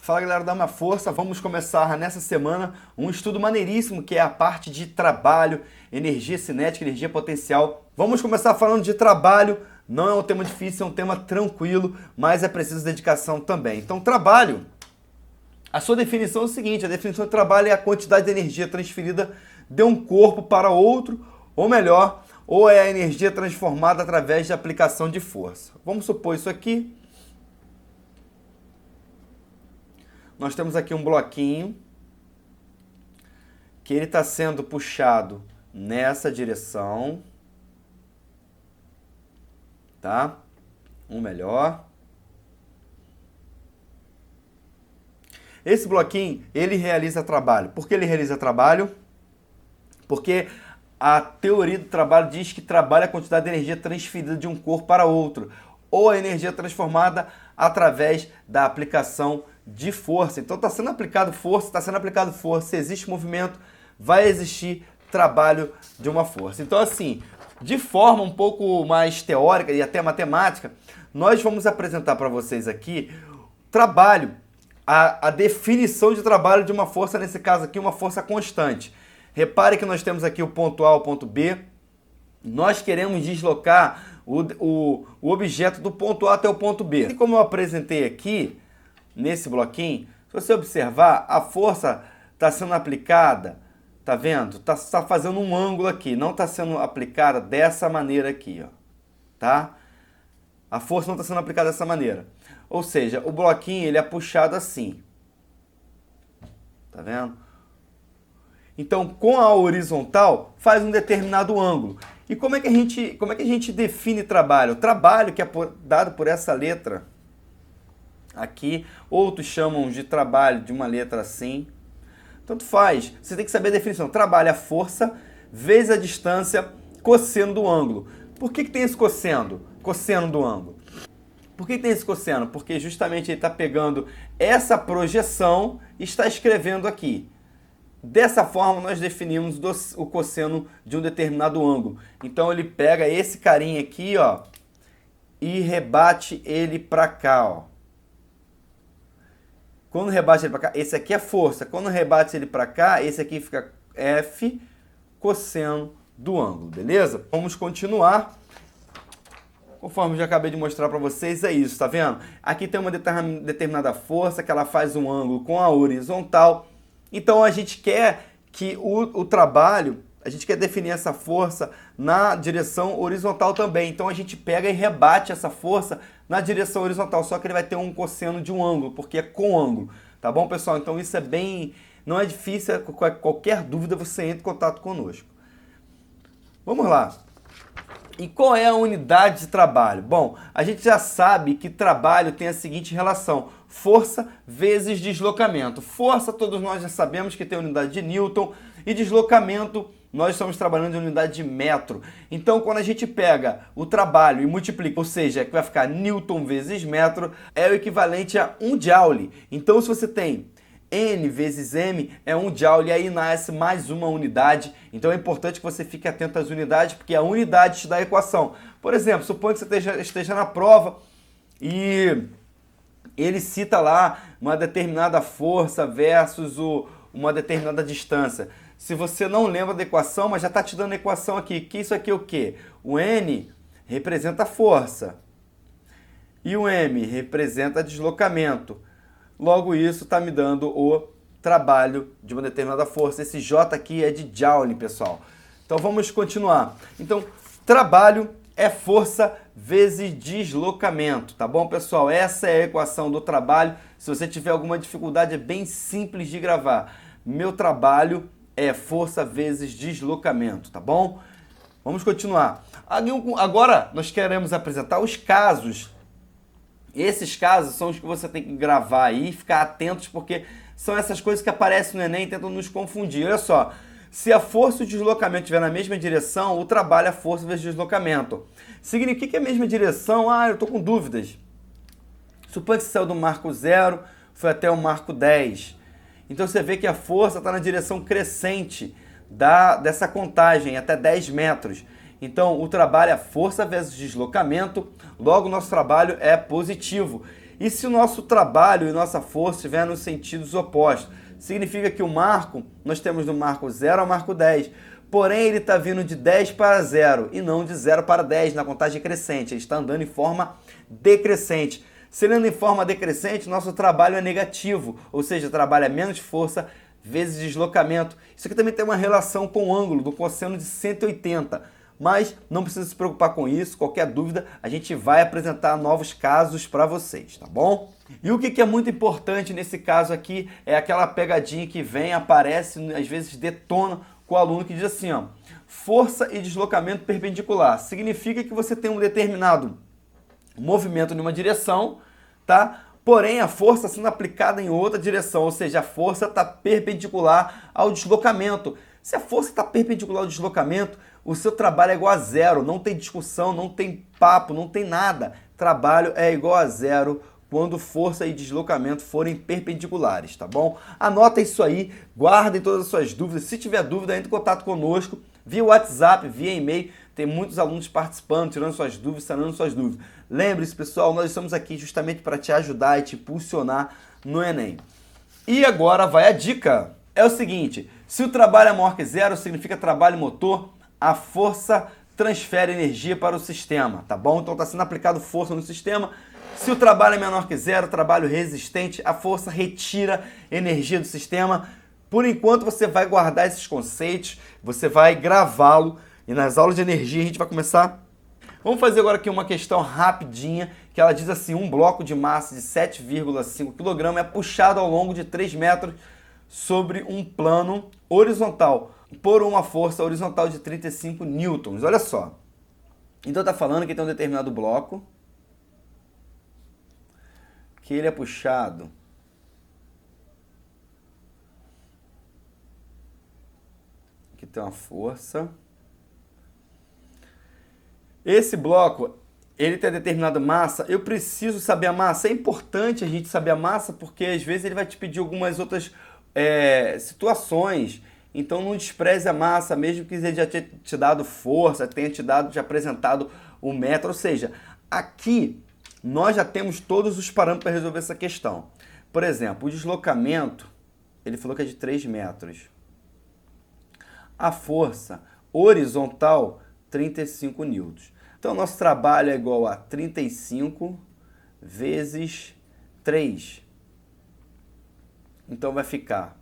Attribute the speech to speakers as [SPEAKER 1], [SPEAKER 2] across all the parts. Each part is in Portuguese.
[SPEAKER 1] Fala galera, dá uma força, vamos começar nessa semana um estudo maneiríssimo que é a parte de trabalho, energia cinética, energia potencial. Vamos começar falando de trabalho, não é um tema difícil, é um tema tranquilo, mas é preciso dedicação também. Então trabalho, a sua definição é o seguinte, a definição de trabalho é a quantidade de energia transferida de um corpo para outro, ou melhor, ou é a energia transformada através de aplicação de força. Vamos supor isso aqui. Nós temos aqui um bloquinho que ele está sendo puxado nessa direção, tá? Um melhor. Esse bloquinho, ele realiza trabalho. Por que ele realiza trabalho? Porque a teoria do trabalho diz que trabalho é a quantidade de energia transferida de um corpo para outro, ou a energia transformada através da aplicação de força. Então está sendo aplicado força, se existe movimento, vai existir trabalho de uma força. Então assim, de forma um pouco mais teórica e até matemática, nós vamos apresentar para vocês aqui trabalho, a definição de trabalho de uma força, nesse caso aqui uma força constante. Repare que nós temos aqui o ponto A ao ponto B, nós queremos deslocar o objeto do ponto A até o ponto B. E como eu apresentei aqui, nesse bloquinho, se você observar, a força está sendo aplicada, tá vendo? Tá fazendo um ângulo aqui, não está sendo aplicada dessa maneira aqui, ó, tá? A força não está sendo aplicada dessa maneira. Ou seja, o bloquinho ele é puxado assim, tá vendo? Então, com a horizontal, faz um determinado ângulo. E como é que a gente define trabalho? O trabalho que é dado por essa letra aqui, outros chamam de trabalho de uma letra assim. Tanto faz, você tem que saber a definição. Trabalho é a força vezes a distância cosseno do ângulo. Por que tem esse cosseno? Cosseno do ângulo. Por que tem esse cosseno? Porque justamente ele está pegando essa projeção e está escrevendo aqui. Dessa forma nós definimos o cosseno de um determinado ângulo. Então ele pega esse carinha aqui, ó, e rebate ele para cá, ó. Quando rebate ele para cá, esse aqui é força. Quando rebate ele para cá, esse aqui fica F cosseno do ângulo, beleza? Vamos continuar. Conforme eu já acabei de mostrar para vocês, é isso, tá vendo? Aqui tem uma determinada força que ela faz um ângulo com a horizontal. Então a gente quer que o trabalho, a gente quer definir essa força na direção horizontal também. Então a gente pega e rebate essa força na direção horizontal, só que ele vai ter um cosseno de um ângulo, porque é com ângulo, tá bom, pessoal? Então isso é bem, não é difícil, qualquer dúvida você entra em contato conosco. Vamos lá. E qual é a unidade de trabalho? Bom, a gente já sabe que trabalho tem a seguinte relação: força vezes deslocamento. Força, todos nós já sabemos que tem a unidade de Newton, e deslocamento, nós estamos trabalhando em unidade de metro. Então, quando a gente pega o trabalho e multiplica, ou seja, que vai ficar Newton vezes metro, é o equivalente a 1 Joule. Então, se você tem N vezes M é 1 Joule, e aí nasce mais uma unidade. Então é importante que você fique atento às unidades, porque a unidade te dá a equação. Por exemplo, suponha que você esteja na prova e ele cita lá uma determinada força versus uma determinada distância. Se você não lembra da equação, mas já está te dando a equação aqui, que isso aqui é o quê? O N representa a força e o M representa deslocamento. Logo, isso está me dando o trabalho de uma determinada força. Esse J aqui é de Joule, pessoal. Então, vamos continuar. Então, trabalho é força vezes deslocamento, tá bom, pessoal? Essa é a equação do trabalho. Se você tiver alguma dificuldade, é bem simples de gravar. Meu trabalho é força vezes deslocamento, tá bom? Vamos continuar. Agora, nós queremos apresentar os casos. Esses casos são os que você tem que gravar aí e ficar atentos, porque são essas coisas que aparecem no Enem e tentam nos confundir. Olha só, se a força e o deslocamento estiver na mesma direção, o trabalho é força vezes deslocamento. Significa que é a mesma direção? Ah, eu estou com dúvidas. Suponha que você saiu do marco 0, foi até o marco 10. Então você vê que a força está na direção crescente dessa contagem, até 10 metros. Então, o trabalho é força vezes deslocamento, logo o nosso trabalho é positivo. E se o nosso trabalho e nossa força estiver nos sentidos opostos? Significa que o marco, nós temos do marco 0 ao marco 10, porém ele está vindo de 10 para 0 e não de 0 para 10 na contagem crescente, ele está andando em forma decrescente. Se ele anda em forma decrescente, nosso trabalho é negativo, ou seja, trabalho é menos força vezes deslocamento. Isso aqui também tem uma relação com o ângulo do cosseno de 180, mas não precisa se preocupar com isso, qualquer dúvida a gente vai apresentar novos casos para vocês, tá bom? E o que é muito importante nesse caso aqui é aquela pegadinha que vem, aparece, às vezes detona com o aluno que diz assim, ó, força e deslocamento perpendicular. Significa que você tem um determinado movimento em uma direção, tá? Porém, a força sendo aplicada em outra direção, ou seja, a força está perpendicular ao deslocamento. Se a força está perpendicular ao deslocamento, o seu trabalho é igual a zero, não tem discussão, não tem papo, não tem nada. Trabalho é igual a zero quando força e deslocamento forem perpendiculares, tá bom? Anota isso aí, guardem todas as suas dúvidas. Se tiver dúvida, entre em contato conosco via WhatsApp, via e-mail. Tem muitos alunos participando, tirando suas dúvidas, sanando suas dúvidas. Lembre-se, pessoal, nós estamos aqui justamente para te ajudar e te impulsionar no Enem. E agora vai a dica. É o seguinte, se o trabalho é maior que zero, significa trabalho motor, a força transfere energia para o sistema, tá bom? Então está sendo aplicado força no sistema. Se o trabalho é menor que zero, trabalho resistente, a força retira energia do sistema. Por enquanto você vai guardar esses conceitos, você vai gravá-lo e nas aulas de energia a gente vai começar. Vamos fazer agora aqui uma questão rapidinha, que ela diz assim, um bloco de massa de 7,5 kg é puxado ao longo de 3 metros sobre um plano horizontal por uma força horizontal de 35 newtons. Olha só. Então está falando que tem um determinado bloco, que ele é puxado que tem uma força. Esse bloco, ele tem determinada massa. Eu preciso saber a massa. É importante a gente saber a massa porque às vezes ele vai te pedir algumas outras situações. Então não despreze a massa, mesmo que ele já tenha te dado força, tenha te apresentado o metro. Ou seja, aqui nós já temos todos os parâmetros para resolver essa questão. Por exemplo, o deslocamento, ele falou que é de 3 metros. A força horizontal, 35 newtons. Então, nosso trabalho é igual a 35 vezes 3. Então, vai ficar,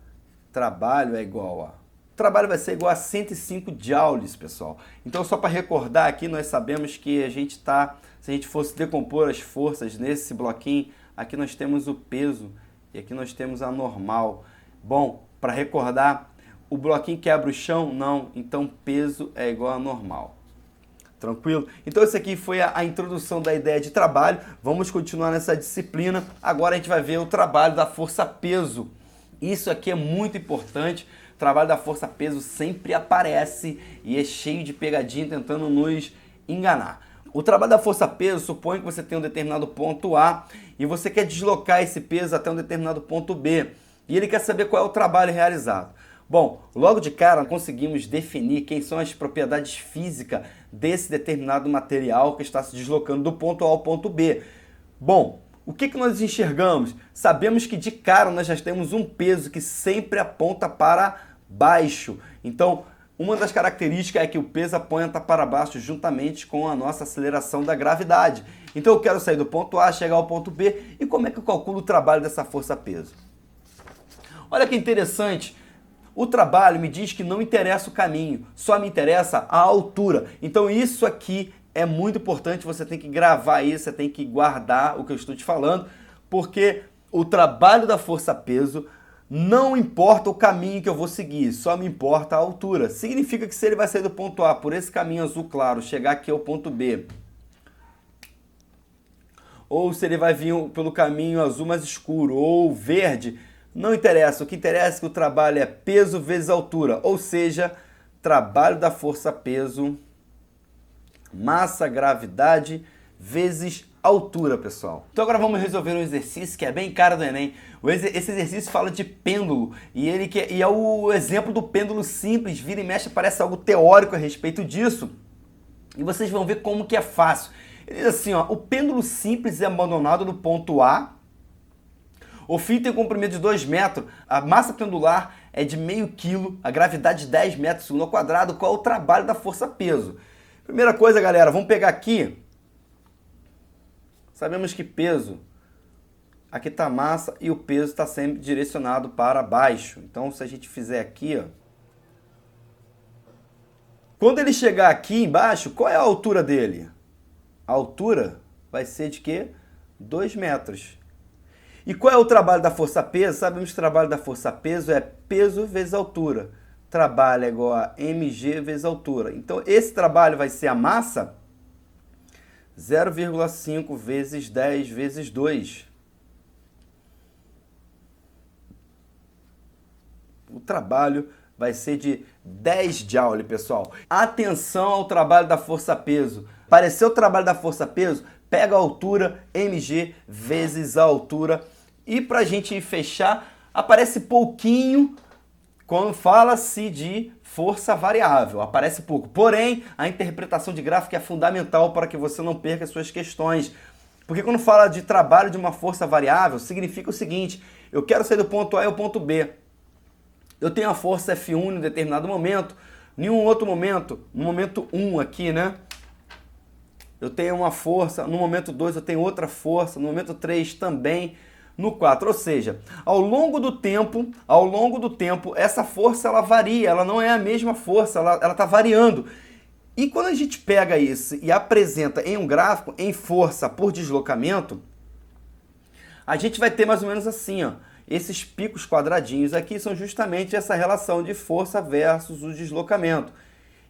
[SPEAKER 1] trabalho é igual a... Trabalho vai ser igual a 105 joules, pessoal. Então, só para recordar aqui, nós sabemos que a gente está... Se a gente fosse decompor as forças nesse bloquinho, aqui nós temos o peso e aqui nós temos a normal. Bom, para recordar, o bloquinho quebra o chão? Não. Então, peso é igual a normal. Tranquilo? Então, isso aqui foi a introdução da ideia de trabalho. Vamos continuar nessa disciplina. Agora a gente vai ver o trabalho da força-peso. Isso aqui é muito importante. O trabalho da força-peso sempre aparece e é cheio de pegadinha tentando nos enganar. O trabalho da força-peso supõe que você tem um determinado ponto A e você quer deslocar esse peso até um determinado ponto B. E ele quer saber qual é o trabalho realizado. Bom, logo de cara conseguimos definir quem são as propriedades físicas desse determinado material que está se deslocando do ponto A ao ponto B. Bom, o que nós enxergamos? Sabemos que de cara nós já temos um peso que sempre aponta para baixo. Então, uma das características é que o peso aponta para baixo juntamente com a nossa aceleração da gravidade. Então eu quero sair do ponto A, chegar ao ponto B. E como é que eu calculo o trabalho dessa força-peso? Olha que interessante. O trabalho me diz que não interessa o caminho, só me interessa a altura. Então isso aqui é muito importante, você tem que gravar isso, você tem que guardar o que eu estou te falando, porque o trabalho da força-peso não importa o caminho que eu vou seguir, só me importa a altura. Significa que se ele vai sair do ponto A por esse caminho azul claro, chegar aqui ao ponto B, ou se ele vai vir pelo caminho azul mais escuro, ou verde, não interessa, o que interessa é que o trabalho é peso vezes altura, ou seja, trabalho da força-peso, massa, gravidade, vezes altura, pessoal. Então agora vamos resolver um exercício que é bem cara do Enem. Esse exercício fala de pêndulo e é o exemplo do pêndulo simples, vira e mexe, parece algo teórico a respeito disso. E vocês vão ver como que é fácil. Ele diz assim, ó, o pêndulo simples é abandonado no ponto A. O fio tem um comprimento de 2 metros, a massa pendular é de meio quilo, a gravidade de 10 metros segundo ao quadrado. Qual é o trabalho da força-peso? Primeira coisa, galera, vamos pegar aqui. Sabemos que peso, aqui está a massa e o peso está sempre direcionado para baixo. Então, se a gente fizer aqui, ó, quando ele chegar aqui embaixo, qual é a altura dele? A altura vai ser de quê? 2 metros. E qual é o trabalho da força-peso? Sabemos que o trabalho da força-peso é peso vezes altura. Trabalho é igual a mg vezes altura. Então, esse trabalho vai ser a massa 0,5 vezes 10 vezes 2. O trabalho vai ser de 10 joule, pessoal. Atenção ao trabalho da força-peso. Apareceu o trabalho da força-peso, pega a altura, mg vezes a altura. E para a gente fechar, aparece pouquinho quando fala-se de força variável. Aparece pouco. Porém, a interpretação de gráfico é fundamental para que você não perca as suas questões. Porque quando fala de trabalho de uma força variável, significa o seguinte: eu quero sair do ponto A ao ponto B. Eu tenho a força F1 em um determinado momento, em um outro momento, no momento 1 aqui, né? Eu tenho uma força, no momento 2 eu tenho outra força, no momento 3 também, no 4. Ou seja, ao longo do tempo, essa força ela varia, ela não é a mesma força, ela está variando. E quando a gente pega isso e apresenta em um gráfico, em força por deslocamento, a gente vai ter mais ou menos assim, ó. Esses picos quadradinhos aqui são justamente essa relação de força versus o deslocamento.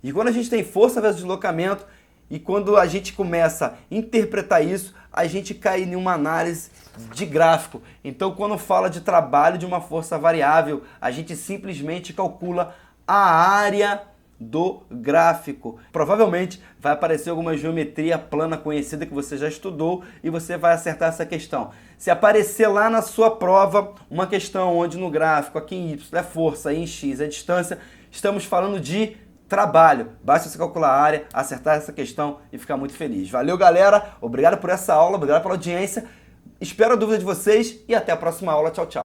[SPEAKER 1] E quando a gente tem força versus deslocamento, e quando a gente começa a interpretar isso, a gente cai em uma análise de gráfico. Então, quando fala de trabalho de uma força variável, a gente simplesmente calcula a área do gráfico. Provavelmente vai aparecer alguma geometria plana conhecida que você já estudou e você vai acertar essa questão. Se aparecer lá na sua prova uma questão onde no gráfico aqui em Y é força e em X é distância, estamos falando de trabalho. Basta você calcular a área, acertar essa questão e ficar muito feliz. Valeu, galera. Obrigado por essa aula, obrigado pela audiência. Espero a dúvida de vocês e até a próxima aula. Tchau, tchau.